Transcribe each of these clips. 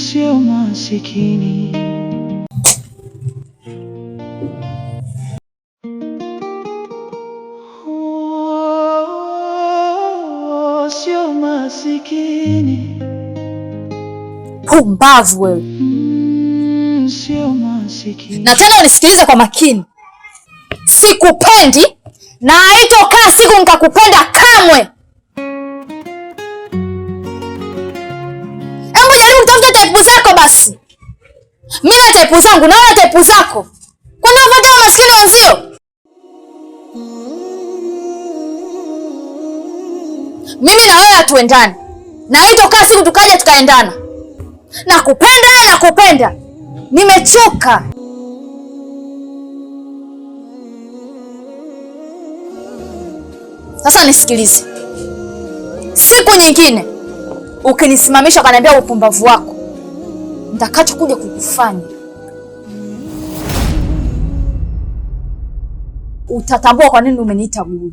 Sio masikini. Sio masikini. Pumbavu wewe. Sio masikini. Na tena unisikilize kwa makini. Sikupendi na haitokaa siku nikakupenda kamwe. Hebu jaribu kutafuta type zako basi. Mimi na type zangu na wewe type zako. Kwani unafuata maskini wenzio? Mimi na wewe hatuendani. Na haitokaa siku tukaja tukaendana. Nakupenda. Nimechoka. Sasa nisikilize. Siku nyingine ukinisimamisha ukaniambia upumbavu wako, nitakacho kuja kukufanya utatambua kwa nini umeniita gulu.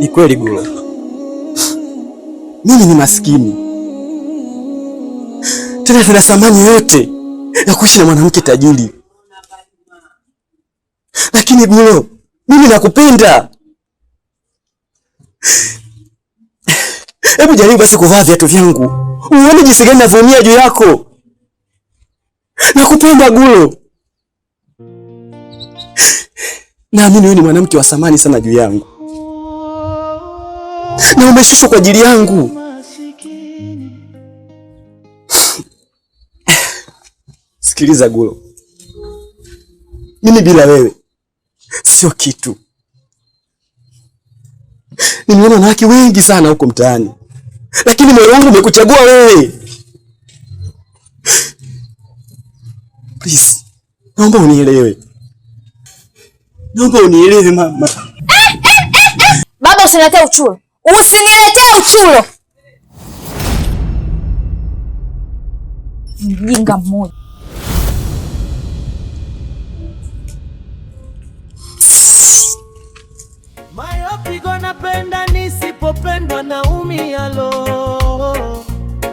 Ni kweli Gulo, mimi ni maskini tena tuna thamani yote ya kuishi na mwanamke tajiri, lakini Gulo, mimi nakupenda. Hebu jaribu basi kuvaa viatu vyangu uone jinsi gani navumia juu yako. Nakupenda Gulo, naamini wewe ni mwanamke wa thamani sana juu yangu na umeshushwa kwa ajili yangu. Sikiliza Gulo, mimi bila wewe sio kitu. Nimeona wanawake wengi sana huko mtaani, lakini moyo wangu umekuchagua wewe. Please, naomba unielewe. Naomba unielewe mama. Baba, usiniletee uchulo. Usiniletee uchulo. Mjinga mmoja. Mayopigo napenda nisipopendwa naumia lo.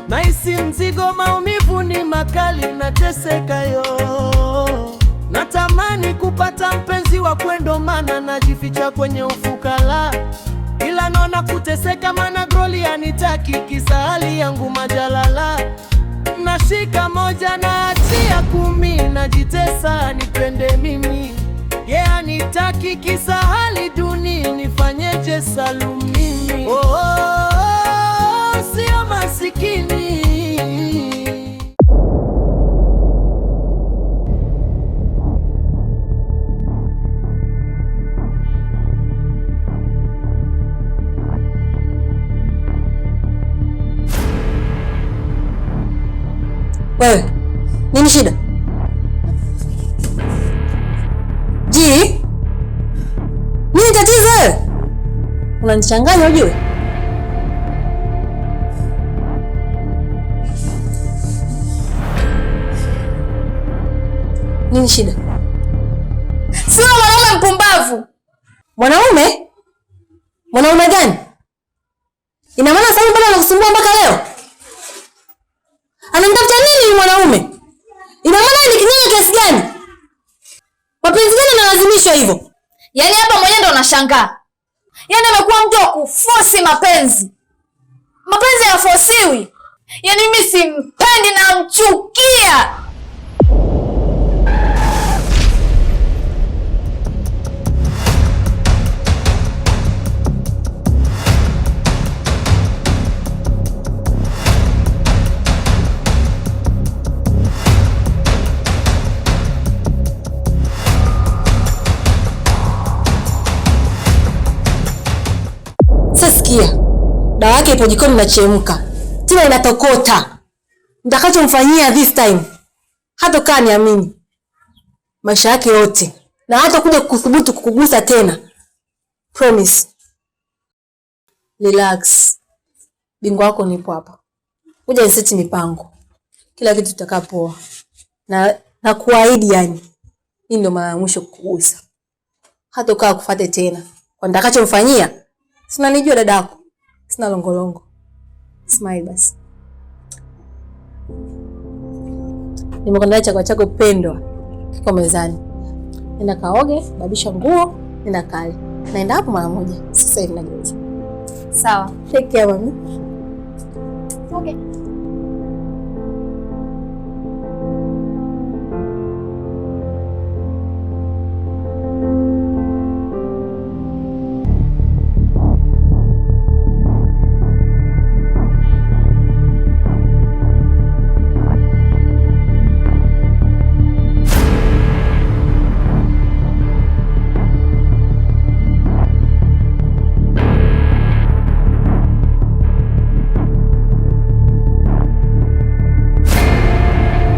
Naisi mzigo maumivu ni makali nateseka yo. Natamani kupata mpenzi wa kwendo mana najificha kwenye ufukara. Ila naona kuteseka mana groli anitaki kisa hali yangu majalala. Nashika moja na achia 10 najitesa nipende mimi. Anitaki kisa hali duni nifanyeje Salum mimi. Sio masikini. Wewe, nini shida? Nini tatizo wewe? Unanichanganya ujue. Nini shida? Sio mwanaume mpumbavu. Mwanaume? Mwanaume gani? Ina maana sasa bado anakusumbua mpaka leo? Anamtafuta nini mwanaume? Ina maana ni kinyonge kiasi gani? Mapenzi gani yanalazimishwa hivyo? Yaani hapa mwenyewe ndo unashangaa. Yaani amekuwa mtu wa kuforce mapenzi. Mapenzi hayafosiwi. Yaani mimi simpendi na mchukia. Sikia, dawa yake ipo jikoni inachemka. Tena inatokota. Nitakachomfanyia this time hatokaa niamini maisha yake yote. Na hata kuja kuthubutu kukugusa tena. Promise. Relax. Bingwa wako nipo hapa. Kuja niseti mipango. Kila kitu kitakaa poa. Na kuahidi yani. Hii ndio mara ya mwisho kukugusa. Hata ukaa kufuate tena. Kwa nitakachomfanyia, sina nijua dadako. Sina longolongo. Smile basi. Nimekuandalia chakula chako pendwa. Kiko mezani. Nenda kaoge, babisha nguo, nenda kale. Naenda hapo mara moja. Sasa hivi nageuza. Sawa. Take care mami. Okay.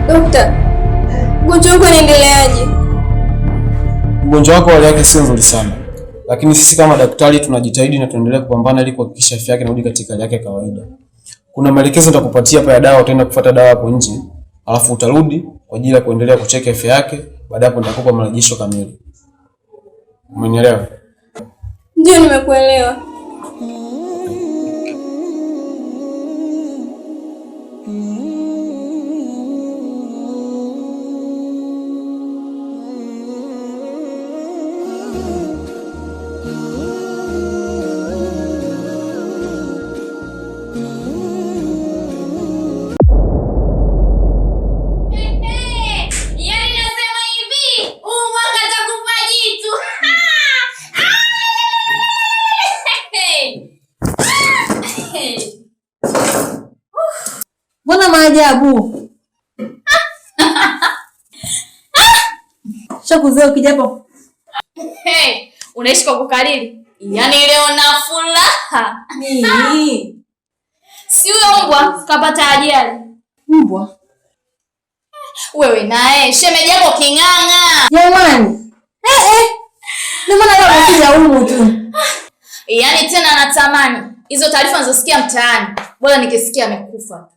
Dokta, mgonjwa wako anaendeleaje? Mgonjwa wako hali yake sio nzuri sana, lakini sisi kama daktari tunajitahidi na tuendelee kupambana ili kuhakikisha afya yake inarudi katika hali yake ya kawaida. Kuna maelekezo nitakupatia hapa ya dawa, utaenda kufuata dawa hapo nje, alafu utarudi kwa ajili ya kuendelea kucheki afya yake. Baada hapo nitakupa marejesho kamili. Umenielewa? Ndio, nimekuelewa. Mbona maajabu? Shakuzeo kijapo. Unaishi kwa kukariri. Yaani leo na furaha. Nini? Si huyo mbwa kapata ajali. Mbwa? Wewe naye shemeji yako king'ang'a. Jamani. Ndio maana leo nakuja humu tu. Yaani tena natamani hizo taarifa nizosikia mtaani. Bora nikisikia amekufa.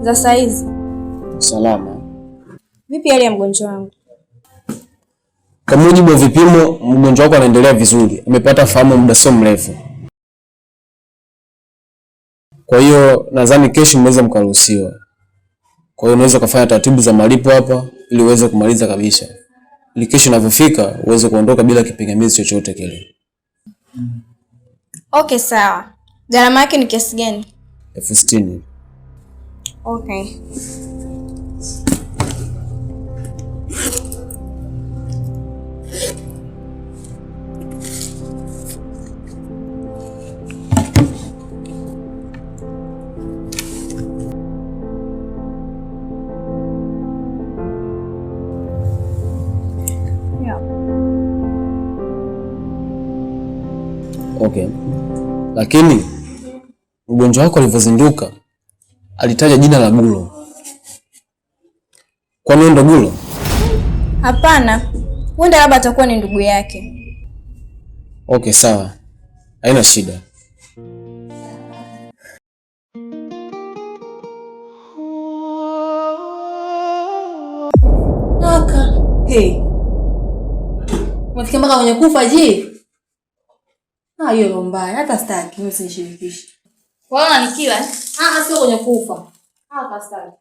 Za saizi. Salama. Vipi hali ya mgonjwa wangu? Kwa mujibu wa vipimo, mgonjwa wako anaendelea vizuri. Amepata fahamu muda sio mrefu. Kwa hiyo nadhani kesho mnaweza mkaruhusiwa. Kwa hiyo unaweza kufanya taratibu za malipo hapa ili uweze kumaliza kabisa. Ili kesho inapofika uweze kuondoka bila kipingamizi chochote kile. Okay, sawa. Gharama yake ni kiasi gani? 60,000. Okay. Okay. Lakini mgonjwa wako alivyozinduka alitaja jina la Gulo. Kwa nini ndo Gulo? Hapana. Huenda labda atakuwa ni ndugu yake. Okay, sawa. Haina shida. Kaka. Umefikia mpaka kwenye kufa je? Hiyo ndo mbaya. Hata sitaki mimi sinishirikishe. Kwa hiyo unanikila? Sio kwenye kufa. Kastaki.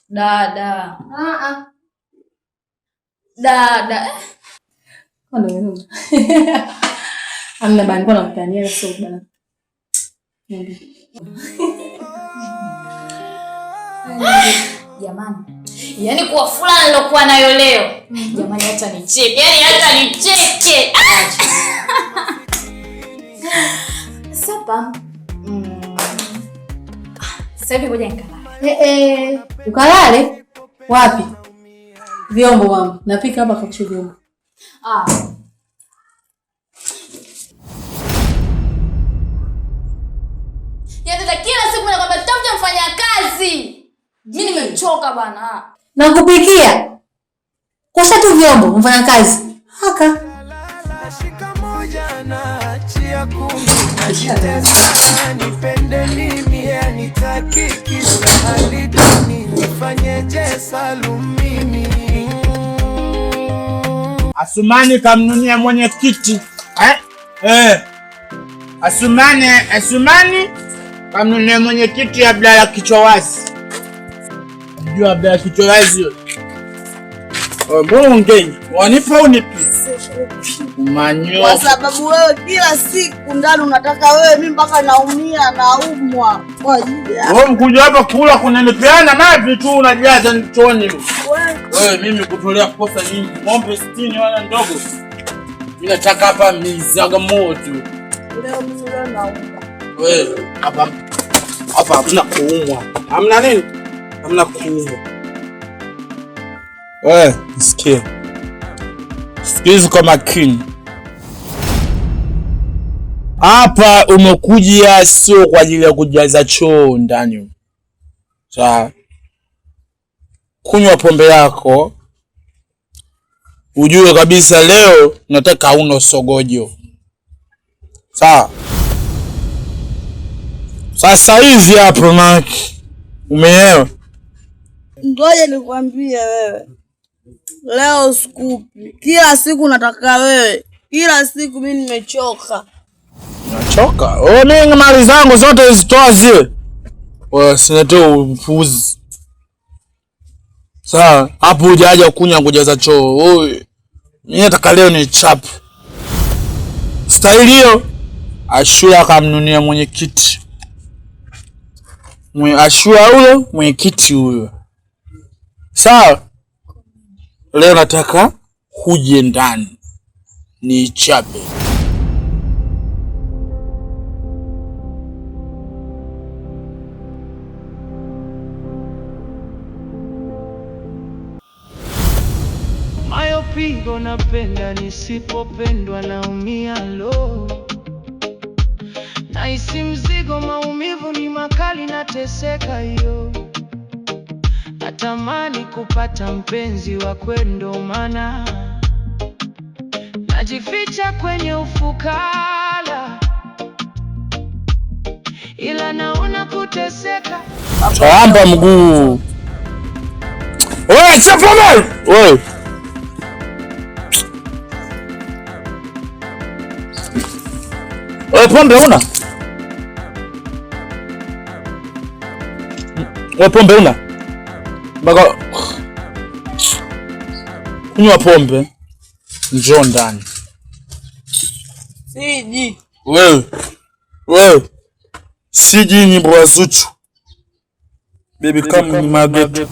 Dada. Ndio wewe. Amna bani kwa nakutania sio bana. Jamani. Yaani kwa fulani nilokuwa nayo leo. Jamani hata nicheke. Yaani hata nicheke. Sapa. Sasa hivi ngoja nikalale. Ukalale? Wapi? Vyombo mama. Napika hapa kakisho vyombo. Dada, kila siku nakwambia tafuta mfanya kazi. Mimi nimechoka bana. Nakupikia. Kosha tu vyombo mfanya kazi. Haka. Nashika moja na achia kumi. Najitesa nipende mimi anitaki kila hali duni. Nifanyeje Salumini? Asumani kamnunia mwenyekiti. Asumani kamnunia mwenyekiti Abdalla kichwa wazi. Unajua Abdalla kichwa wazi? Mbona ungeni? Wanipa unipi? Umanyo. Kwa sababu wewe kila siku ndani unataka wewe, mimi mpaka naumia naumwa. Kwa ajili ya wewe mkuja hapa kula kunanipeana mapi tu unajaza nichoni. Wewe mimi kutolea kosa nyingi. Ng'ombe 60 wala ndogo. Mimi nataka hapa mizaga moto. Leo mimi naumwa. Wewe hapa hamna kuumwa. Hamna nini? Hamna kuumwa. Wewe sikia. Sikiza kwa makini. Hapa umekuja sio kwa ajili ya kujaza choo ndani. Sawa. Kunywa pombe yako. Ujue kabisa leo nataka uno sogojo. Sawa. Sasa hivi hapo maki. Umeelewa? Ngoja nikwambie wewe. Leo sikupi. Kila siku nataka wewe. Kila siku mimi nimechoka. Unachoka? Mimi mali zangu zote zitoa zile. Wewe sinatoa upuzi. Sawa, hapo hujaja kunya kujaza choo. Mimi nataka leo ni chap. Staili hiyo Ashura akamnunia mwenyekiti. Ashura huyo mwenyekiti huyo. Sawa? Leo nataka huje ndani ni chape. Moyo pigo napenda, nisipopendwa naumia lo. Nahisi mzigo, maumivu ni makali, nateseka yo. Natamani kupata mpenzi wa kwendo, maana najificha kwenye ufukara, ila naona kuteseka. Chamba mguu. Wewe chapa mali. Wewe. Wewe pombe una? Wewe pombe una? Baka kunywa pombe. Njoo ndani. Siji. Wewe. Siji nyimbo wa Zuchu. Baby come in my bed.